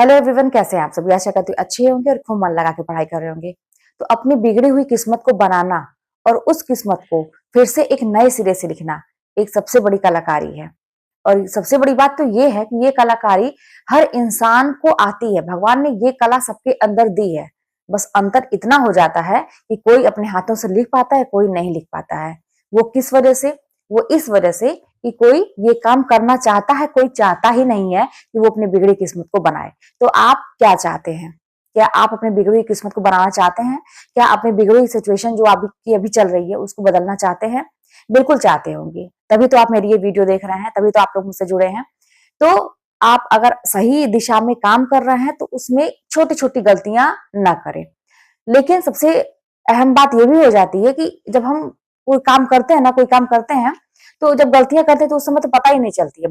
Hello everyone, कैसे हैं आप सभी। आशा करती हूँ अच्छे होंगे और खूब मन लगा के पढ़ाई कर रहे होंगे। तो अपनी बिगड़ी हुई किस्मत को बनाना और उस किस्मत को फिर से एक नए सिरे से लिखना एक सबसे बड़ी कलाकारी है। और सबसे बड़ी बात तो ये है कि ये कलाकारी हर इंसान को आती है। भगवान ने ये कला सबके अंदर दी है। बस अंतर इतना हो जाता है कि कोई अपने हाथों से लिख पाता है, कोई नहीं लिख पाता है। वो किस वजह से? वो इस वजह से कि कोई ये काम करना चाहता है, कोई चाहता ही नहीं है कि वो अपनी बिगड़ी किस्मत को बनाए। तो आप क्या चाहते हैं? क्या आप अपनी बिगड़ी हुई किस्मत को बनाना चाहते हैं? क्या अपनी बिगड़ी हुई सिचुएशन जो अभी चल रही है उसको बदलना चाहते हैं? बिल्कुल चाहते होंगे, तभी तो आप मेरी ये वीडियो देख रहे हैं, तभी तो आप लोग मुझसे जुड़े हैं। तो आप अगर सही दिशा में काम कर रहे हैं तो उसमें छोटी छोटी गलतियां ना करें। लेकिन सबसे अहम बात ये भी हो जाती है कि जब हम कोई काम करते हैं ना, कोई काम करते हैं, तो जब गलतियां करते हैं तो उस समय तो पता ही नहीं चलती है।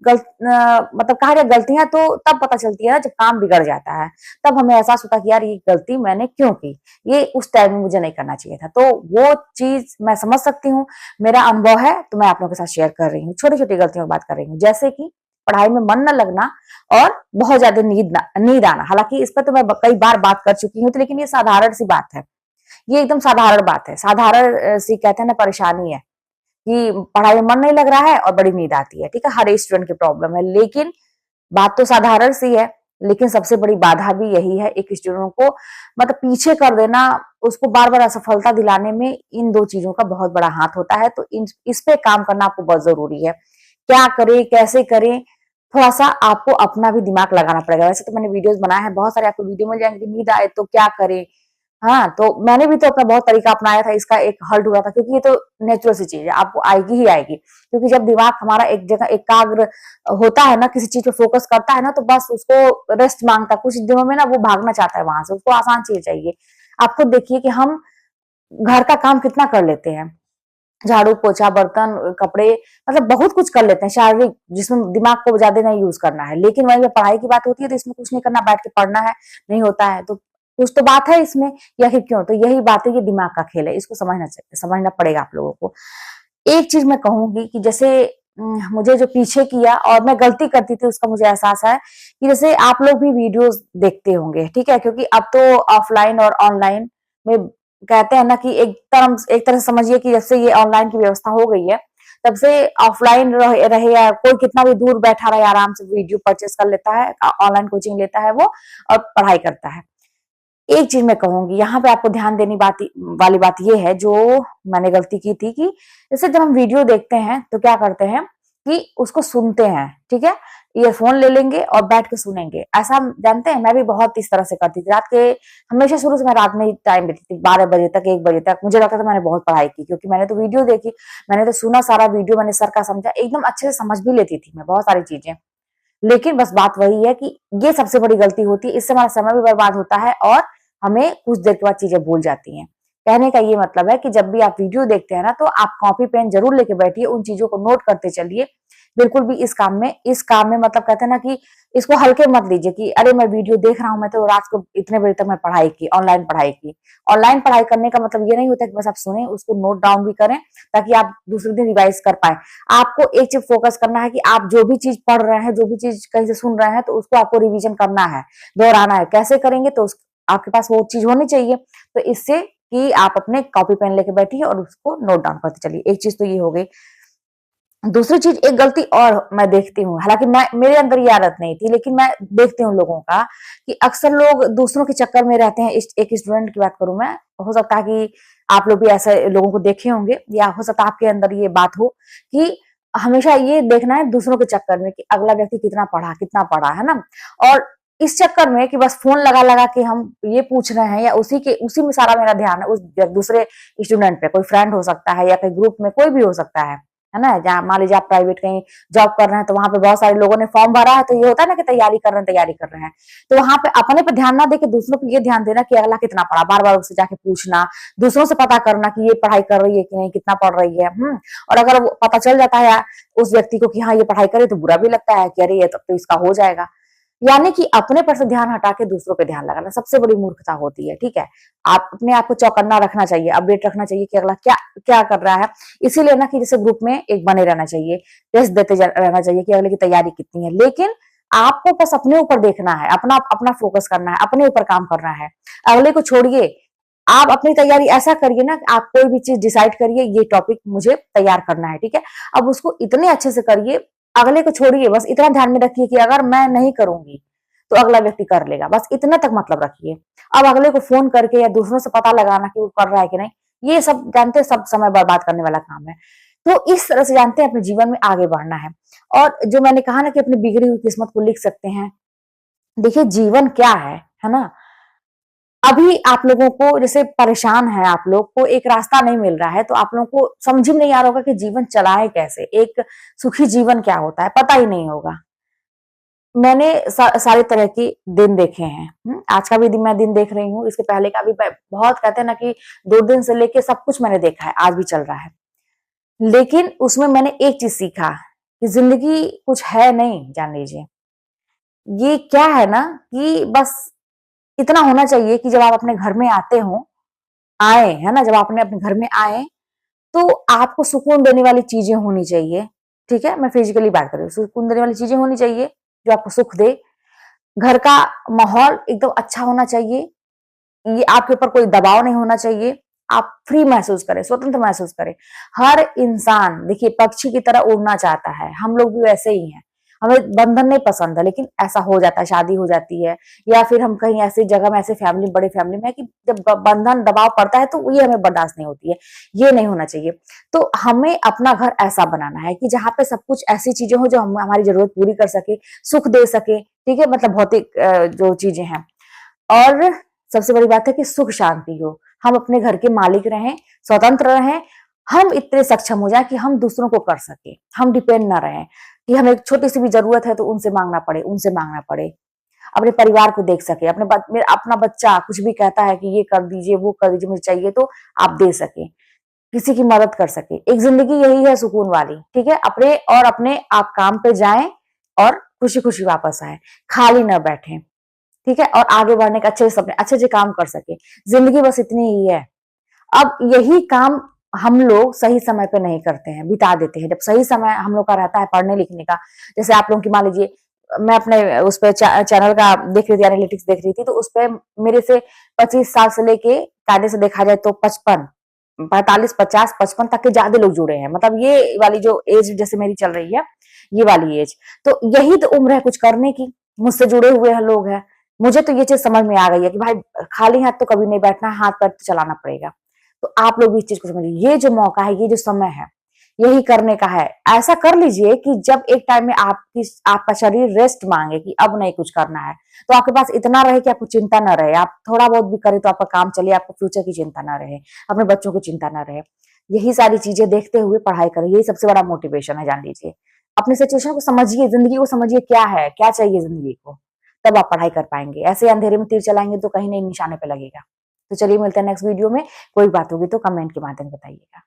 मतलब कहा जाए, गलतियां तो तब पता चलती है ना जब काम बिगड़ जाता है। तब हमें एहसास होता है कि यार ये गलती मैंने क्यों की, ये उस टाइम में मुझे नहीं करना चाहिए था। तो वो चीज मैं समझ सकती हूँ, मेरा अनुभव है, तो मैं आप लोगों के साथ शेयर कर रही हूँ। छोटी छोटी गलतियों की बात कर रही हूँ, जैसे कि पढ़ाई में मन न लगना और बहुत ज्यादा नींद आना। हालांकि इस पर तो मैं कई बार बात कर चुकी हूँ, तो लेकिन ये साधारण सी बात है। ये एकदम साधारण बात है, साधारण सी कहते हैं ना परेशानी है कि पढ़ाई में मन नहीं लग रहा है और बड़ी नींद आती है। ठीक है, हर स्टूडेंट की प्रॉब्लम है। लेकिन बात तो साधारण सी है, लेकिन सबसे बड़ी बाधा भी यही है एक स्टूडेंट को मतलब पीछे कर देना, उसको बार बार असफलता दिलाने में इन दो चीजों का बहुत बड़ा हाथ होता है। तो इस पे काम करना आपको बहुत जरूरी है। क्या करें, कैसे करें, थोड़ा सा आपको अपना भी दिमाग लगाना पड़ेगा। वैसे तो मैंने वीडियोस बनाए हैं, बहुत सारे आपको वीडियो मिल जाएंगे, नींद आए तो क्या करें। हाँ, तो मैंने भी तो अपना बहुत तरीका अपनाया था, इसका एक हल ढूंढा था, क्योंकि ये तो नेचुरल सी चीज है, आपको आएगी ही आएगी। क्योंकि जब दिमाग हमारा एक जगह एकाग्र होता है ना, किसी चीज पे फोकस करता है ना, तो बस उसको रेस्ट मांगता है। कुछ दिनों में ना वो भागना चाहता है वहां से, उसको आसान चीज चाहिए। आप खुद देखिए कि हम घर का काम कितना कर लेते हैं, झाड़ू पोछा बर्तन कपड़े, मतलब बहुत कुछ कर लेते हैं शारीरिक, जिसमें दिमाग को ज्यादा नहीं यूज करना है। लेकिन वहीं पे पढ़ाई की बात होती है तो इसमें कुछ नहीं करना, बैठ के पढ़ना है, नहीं होता है। तो कुछ तो बात है इसमें, या फिर क्यों? तो यही बात है, ये दिमाग का खेल है, इसको समझना चाहिए, समझना पड़ेगा आप लोगों को। एक चीज मैं कहूंगी कि जैसे मुझे जो पीछे किया और मैं गलती करती थी उसका मुझे एहसास है कि जैसे आप लोग भी वीडियोस देखते होंगे, ठीक है, क्योंकि अब तो ऑफलाइन और ऑनलाइन में कहते हैं ना कि एक तरह से समझिए कि जब से ये ऑनलाइन की व्यवस्था हो गई है, तब से ऑफलाइन रहे या कोई कितना भी दूर बैठा रहे, आराम से वीडियो परचेस कर लेता है, ऑनलाइन कोचिंग लेता है वो और पढ़ाई करता है। एक चीज मैं कहूंगी, यहाँ पे आपको ध्यान देने वाली बात ये है, जो मैंने गलती की थी कि जैसे जब हम वीडियो देखते हैं तो क्या करते हैं कि उसको सुनते हैं, ठीक है, ईयरफोन ले लेंगे और बैठ के सुनेंगे। ऐसा हम जानते हैं, मैं भी बहुत इस तरह से करती थी। रात के हमेशा शुरू से मैं रात में ही टाइम देती थी, 12 बजे तक, 1 बजे तक। मुझे लगता था मैंने बहुत पढ़ाई की, क्योंकि मैंने तो वीडियो देखी, मैंने तो सुना सारा वीडियो, मैंने सर का समझा, एकदम अच्छे से समझ भी लेती थी मैं बहुत सारी चीजें। लेकिन बस बात वही है कि ये सबसे बड़ी गलती होती है, इससे हमारा समय भी बर्बाद होता है और हमें कुछ देर के बाद चीजें भूल जाती हैं। कहने का ये मतलब है कि जब भी आप वीडियो देखते हैं ना, तो आप कॉपी पेन जरूर लेके बैठिए, उन चीजों को नोट करते चलिए। बिल्कुल भी इस काम में मतलब कहते हैं ना कि इसको हल्के मत लीजिए कि अरे मैं वीडियो देख रहा हूं, मैं तो रात को इतने बजे तक मैं पढ़ाई की, ऑनलाइन पढ़ाई की। ऑनलाइन पढ़ाई करने का मतलब ये नहीं होता कि बस आप सुने, उसको नोट डाउन भी करें ताकि आप दूसरे दिन रिवाइज कर पाए। आपको एक चीज फोकस करना है कि आप जो भी चीज पढ़ रहे हैं, जो भी चीज कहीं से सुन रहे हैं, तो उसको आपको रिवीजन करना है, दोहराना है। कैसे करेंगे? तो आपके पास वो चीज होनी चाहिए, तो इससे कि आप अपने कॉपी पेन लेके बैठिए और उसको नोट डाउन करते चलिए। एक चीज तो ये हो गई। दूसरी चीज, एक गलती और मैं देखती हूँ, हालांकि मैं मेरे अंदर ये आदत नहीं थी, लेकिन मैं देखती हूँ लोगों का कि अक्सर लोग दूसरों के चक्कर में रहते हैं। एक स्टूडेंट की बात करूं मैं, हो सकता है कि आप लोग भी ऐसे लोगों को देखे होंगे, या हो सकता है आपके अंदर ये बात हो कि हमेशा ये देखना है दूसरों के चक्कर में कि अगला व्यक्ति कितना पढ़ा है ना, और इस चक्कर में कि बस फोन लगा लगा के हम ये पूछ रहे हैं, या उसी में सारा मेरा ध्यान है, उस दूसरे स्टूडेंट पे। कोई फ्रेंड हो सकता है या कोई ग्रुप में कोई भी हो सकता है ना। जहाँ मान लीजिए आप प्राइवेट कहीं जॉब कर रहे हैं, तो वहां पे बहुत सारे लोगों ने फॉर्म भरा है, तो ये होता है ना कि तैयारी कर रहे हैं। तो वहां पे अपने पे ध्यान ना देके दूसरों पे ये ध्यान देना कि अगला कितना पढ़ा, बार बार उससे जाके पूछना, दूसरों से पता करना कि ये पढ़ाई कर रही है कि नहीं, कितना पढ़ रही है। और अगर वो पता चल जाता है उस व्यक्ति को कि हाँ ये पढ़ाई करे, तो बुरा भी लगता है कि अरे ये तब तो इसका हो जाएगा। यानी कि अपने पर से ध्यान हटा के दूसरों पे ध्यान लगाना सबसे बड़ी मूर्खता होती है। ठीक है, आप अपने आप को चौकन्ना रखना चाहिए, अपडेट रखना चाहिए कि अगला क्या क्या कर रहा है। इसीलिए ना कि जैसे ग्रुप में एक बने रहना चाहिए, टेस्ट देते रहना चाहिए कि अगले की तैयारी कितनी है। लेकिन आपको बस अपने ऊपर देखना है, अपना अपना फोकस करना है, अपने ऊपर काम करना है, अगले को छोड़िए। आप अपनी तैयारी ऐसा करिए ना, आप कोई भी चीज डिसाइड करिए, ये टॉपिक मुझे तैयार करना है, ठीक है। अब उसको इतने अच्छे से करिए, अगले को छोड़िए, बस इतना ध्यान में रखिए कि अगर मैं नहीं करूंगी तो अगला व्यक्ति कर लेगा, बस इतना तक मतलब रखिए। अब अगले को फोन करके या दूसरों से पता लगाना कि वो कर रहा है कि नहीं, ये सब जानते हैं, सब समय बर्बाद करने वाला काम है। तो इस तरह से जानते हैं अपने जीवन में आगे बढ़ना है। और जो मैंने कहा ना कि अपनी बिगड़ी हुई किस्मत को लिख सकते हैं, देखिए जीवन क्या है ना। अभी आप लोगों को जैसे परेशान है, आप लोग को एक रास्ता नहीं मिल रहा है, तो आप लोगों को समझ ही नहीं आ रहा होगा कि जीवन चलाए कैसे, एक सुखी जीवन क्या होता है, पता ही नहीं होगा। मैंने सारे तरह के दिन देखे हैं। आज का भी दिन मैं दिन देख रही हूँ, इसके पहले का भी बहुत कहते हैं ना कि 2 दिन से लेके सब कुछ मैंने देखा है, आज भी चल रहा है। लेकिन उसमें मैंने एक चीज सीखा कि जिंदगी कुछ है नहीं, जान लीजिए। ये क्या है ना कि बस इतना होना चाहिए कि जब आप अपने घर में आते हो, आए है ना, जब आपने अपने घर में आए तो आपको सुकून देने वाली चीजें होनी चाहिए, ठीक है। मैं फिजिकली बात कर रही हूँ, सुकून देने वाली चीजें होनी चाहिए जो आपको सुख दे। घर का माहौल एकदम अच्छा होना चाहिए, ये आपके ऊपर कोई दबाव नहीं होना चाहिए, आप फ्री महसूस करें, स्वतंत्र महसूस करें। हर इंसान देखिए पक्षी की तरह उड़ना चाहता है, हम लोग भी वैसे ही हैं। हमें बंधन नहीं पसंद है, लेकिन ऐसा हो जाता है, शादी हो जाती है या फिर हम कहीं ऐसी जगह में, ऐसे फैमिली, बड़े फैमिली में है कि जब बंधन दबाव पड़ता है तो ये हमें बर्दाश्त नहीं होती है, ये नहीं होना चाहिए। तो हमें अपना घर ऐसा बनाना है कि जहाँ पे सब कुछ ऐसी चीजें हो जो हम हमारी जरूरत पूरी कर सके, सुख दे सके, ठीक है, मतलब भौतिक जो चीजें हैं। और सबसे बड़ी बात है कि सुख शांति हो, हम अपने घर के मालिक रहें, स्वतंत्र रहें, हम इतने सक्षम हो जाए कि हम दूसरों को कर सके, हम डिपेंड ना रहें कि हमें एक छोटी सी भी जरूरत है तो उनसे मांगना पड़े, उनसे मांगना पड़े। अपने परिवार को देख सके, अपना बच्चा कुछ भी कहता है कि ये कर दीजिए, वो कर दीजिए, मुझे चाहिए, तो आप दे सके, किसी की मदद कर सके। एक जिंदगी यही है सुकून वाली, ठीक है। अपने आप काम पे जाएं और खुशी खुशी वापस आए, खाली ना बैठे, ठीक है। और आगे बढ़ने के अच्छे सपने, अच्छे अच्छे काम कर सके। जिंदगी बस इतनी ही है। अब यही काम हम लोग सही समय पे नहीं करते हैं, बिता देते हैं। जब सही समय हम लोग का रहता है पढ़ने लिखने का, जैसे आप लोगों की मान लीजिए, मैं अपने उस पे चैनल का देख रही थी, एनालिटिक्स देख रही थी, तो उस पे मेरे से 25 साल से लेके कायदे से देखा जाए तो 55, 45, 50, 55 तक के ज्यादा लोग जुड़े हैं। मतलब ये वाली जो एज जैसे मेरी चल रही है, ये वाली एज, तो यही तो उम्र है कुछ करने की। मुझसे जुड़े हुए हैं लोग हैं। मुझे तो ये चीज समझ में आ गई है कि भाई खाली हाथ तो कभी नहीं बैठना, हाथ पैर तो चलाना पड़ेगा। तो आप लोग भी इस चीज को समझिए, ये जो मौका है, ये जो समय है, यही करने का है। ऐसा कर लीजिए कि जब एक टाइम में आपका शरीर रेस्ट मांगे कि अब नहीं कुछ करना है, तो आपके पास इतना रहे कि आपको चिंता ना रहे, आप थोड़ा बहुत भी करें तो आपका काम चले, आपको फ्यूचर की चिंता ना रहे, अपने बच्चों की चिंता ना रहे। यही सारी चीजें देखते हुए पढ़ाई करें, यही सबसे बड़ा मोटिवेशन है, जान लीजिए। अपनी सिचुएशन को समझिए, जिंदगी को समझिए, क्या है, क्या चाहिए जिंदगी को, तब आप पढ़ाई कर पाएंगे। ऐसे अंधेरे में तीर चलाएंगे तो कहीं नहीं निशाने पे लगेगा। तो चलिए मिलते हैं नेक्स्ट वीडियो में। कोई बात होगी तो कमेंट के माध्यम बताइएगा।